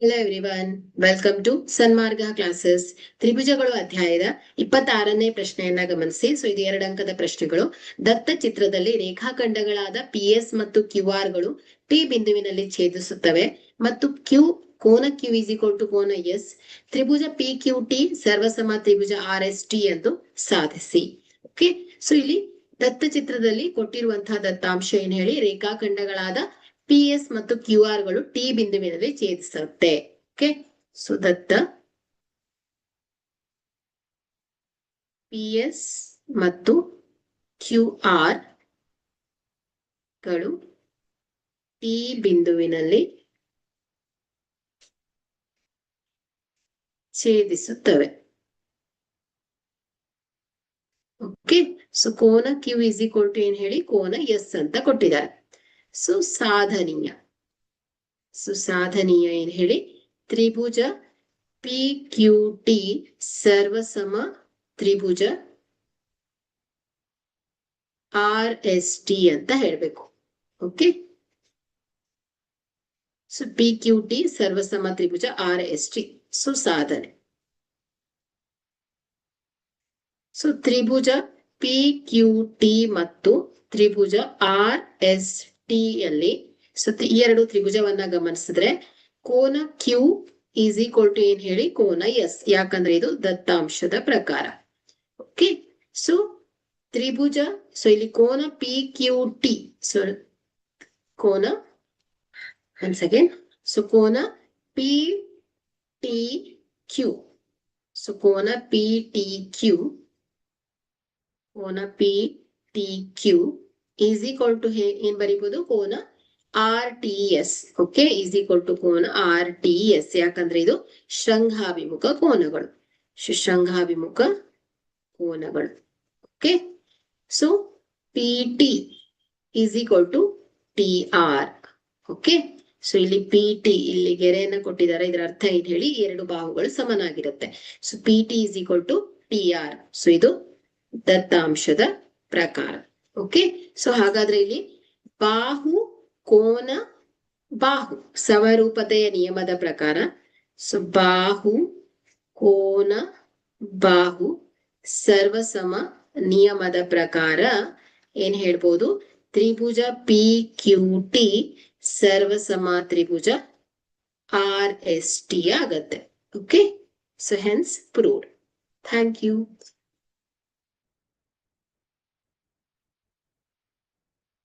Hello everyone, welcome to Sanmarga classes. ತ್ರಿಭುಜಗಳು ಅಧ್ಯಾಯದ 26ನೇ ಪ್ರಶ್ನೆಯನ್ನ ಗಮನಿಸಿ. ಇದು 2 ಅಂಕದ ಪ್ರಶ್ನೆಗಳು. ದತ್ತ ಚಿತ್ರದಲ್ಲಿ ರೇಖಾಖಂಡಗಳಾದ PS ಮತ್ತು QR ಗಳು T ಬಿಂದುವಿನಲ್ಲಿ ಛೇದಿಸುತ್ತವೆ ಮತ್ತು ಕೋನ Q ಕೋನ S, ತ್ರಿಭುಜ PQT ಸರ್ವಸಮ ತ್ರಿಭುಜ RST ಎಂದು ಸಾಧಿಸಿ. ಓಕೆ, ಇಲ್ಲಿ ದತ್ತ ಚಿತ್ರದಲ್ಲಿ ಕೊಟ್ಟಿರುವಂತಹ ದತ್ತಾಂಶ ಏನ್ ಹೇಳಿ, ರೇಖಾಖಂಡಗಳಾದ PS ಮತ್ತು QR ಗಳು T ಬಿಂದುವಿನಲ್ಲಿ ಛೇದಿಸುತ್ತೆ. ಓಕೆ, ದತ್ತ PS ಮತ್ತು QR ಗಳು T ಬಿಂದುವಿನಲ್ಲಿ ಛೇದಿಸುತ್ತವೆ. ಓಕೆ, ಕೋನ Q ಏನ್ ಹೇಳಿ, ಕೋನ S ಅಂತ ಕೊಟ್ಟಿದ್ದಾರೆ. ಸಾಧನೀಯ ಏನ್ ಹೇಳಿ, ತ್ರಿಭುಜ PQT ಸರ್ವಸಮ ತ್ರಿಭುಜ RST ಅಂತ ಹೇಳ್ಬೇಕು. ಓಕೆ, PQT ಸರ್ವಸಮ ತ್ರಿಭುಜ RST ಸಾಧನೆ. ತ್ರಿಭುಜ PQT ಮತ್ತು ತ್ರಿಭುಜ RST ಯಲ್ಲಿ ಈ ಎರಡು ತ್ರಿಭುಜವನ್ನ ಗಮನಿಸಿದ್ರೆ ಕೋನ Q ಏನ್ ಹೇಳಿ, ಕೋನ S, ಯಾಕಂದ್ರೆ ಇದು ದತ್ತಾಂಶದ ಪ್ರಕಾರ. ಓಕೆ, ತ್ರಿಭುಜ ಇಲ್ಲಿ ಕೋನ PQT, ಕೋನ ಒನ್ ಸೆಕೆಂಡ್, ಕೋನ PTQ, ಕೋನ PTQ ಏನ್ ಬರೀಬಹುದು, ಕೋನ RTS. ಓಕೆ, ಕೋನ RTS, ಯಾಕಂದ್ರೆ ಇದು ಶೃಂಗಾಭಿಮುಖ ಕೋನಗಳು. Okay, PT TR. ಓಕೆ, ಇಲ್ಲಿ PT, ಇಲ್ಲಿ ಗೆರೆಯನ್ನ ಕೊಟ್ಟಿದ್ದಾರೆ, ಇದರ ಅರ್ಥ ಏನ್ ಹೇಳಿ, ಎರಡು ಬಾಹುಗಳು ಸಮನಾಗಿರುತ್ತೆ. PT TR. ಇದು ದತ್ತಾಂಶದ ಪ್ರಕಾರ. ಓಕೆ, ಹಾಗಾದ್ರೆ ಇಲ್ಲಿ ಬಾಹು ಕೋನ ಬಾಹು ಸಮರೂಪತೆಯ ನಿಯಮದ ಪ್ರಕಾರ, ಬಾಹು ಕೋನ ಬಾಹು ಸರ್ವಸಮ ನಿಯಮದ ಪ್ರಕಾರ ಏನ್ ಹೇಳ್ಬೋದು, ತ್ರಿಭುಜ PQT ಸರ್ವಸಮ ತ್ರಿಭುಜ RST ಆಗತ್ತೆ. Okay, hence proved. Thank you.